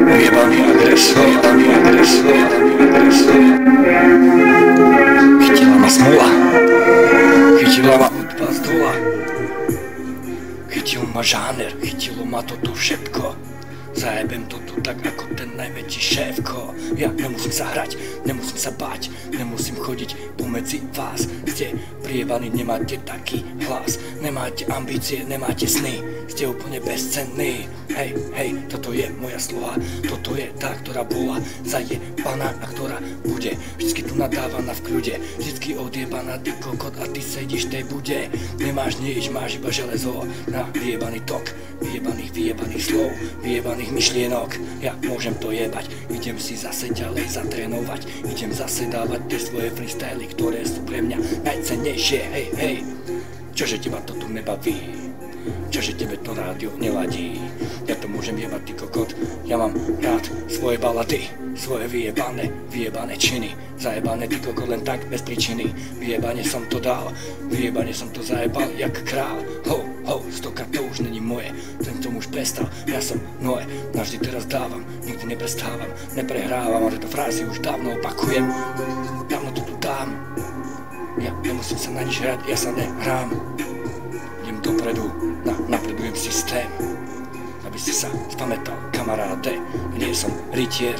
Vyjebaný agresor. Chytila ma smola. Chytila ma hudba z dola. Chytil ma žáner, chytilo ma to tu všetko. Zajebem to tu tak ako ten najväčší šéfko. Ja nemusím sa hrať, nemusím sa báť, nemusím chodiť pomedzi vás. Ste prievaní, nemáte taký hlas, nemáte ambície, nemáte sny, ste úplne bezcenní. Hej, hej, toto je moja sloha, toto je tá, ktorá bola zajebaná a ktorá bude vždycky tu nadávaná v kľude, vždycky odjebaná, ty kokot, a ty sedíš tej bude. Nemáš nič, máš iba železo na vyjebaný tok, vyjebaných slov, vyjebaných myšlienok. Ja môžem to jebať, idem si zase ďalej zatrénovať, idem zase dávať tie svoje freestyly, ktoré sú pre mňa najcennejšie. Hej, hej, čože teba to tu nebaví? Čože tebe to rádio neladí? Ja to môžem jebať, ty kokot. Ja mám rád svoje balady, svoje vyjebané činy. Zajebané, ty kokot, len tak bez príčiny. Vyjebane som to dal, vyjebane som to zajebal jak král. Ho, ho, stokrát to už není moje, ten som už prestal. Ja som Noé, navždy teraz dávam, nikdy neprestávam, neprehrávam, ale tieto frázy už dávno opakujem. Dávno to tu dám. Ja nemusím sa na nič hrať, ja sa nehrám. Idem dopredu, napredujem systém, aby si sa spamätal, kamaráde. Nie som rytier,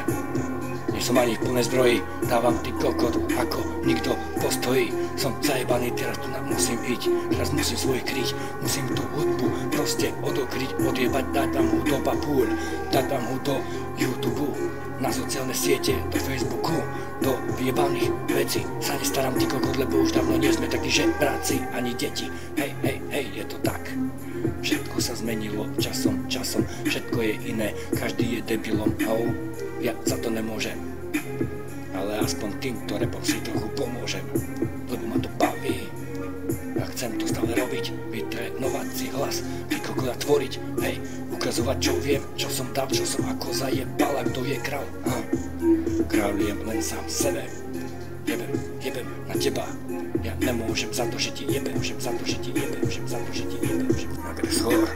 nie som ani v plnej zbroji, dávam ty kokot ako nikto postojí. Som zajebaný, teraz tu musím ísť, teraz musím svoj kryť, musím tú hudbu proste odokryť, odjebať, dať vám ho do papúľ, dať vám ho do YouTube, na sociálne siete, do Facebooku, do vyjebaných vecí. Sa nestarám, ty kokot, lebo už dávno nie sme takí žebráci, ani deti. Hej, hej, hej, je to tak. Všetko sa zmenilo časom, všetko je iné, každý je debilom, au, ja za to nemôžem. Ale aspoň týmto repom si trochu pomôžem, lebo ma to baví. Ja chcem to stále robiť, vytrénovať si hlas, vykoľko tvoriť, hej, ukazovať čo viem, čo som dal, čo som ako zajebal, a kto je král. Kráľujem len sám sebe, jebem na teba. Ja nemôžem za to, že ti jebem, môžem za to, že ti jebem, môžem za to, že ti jebem, môžem agresor.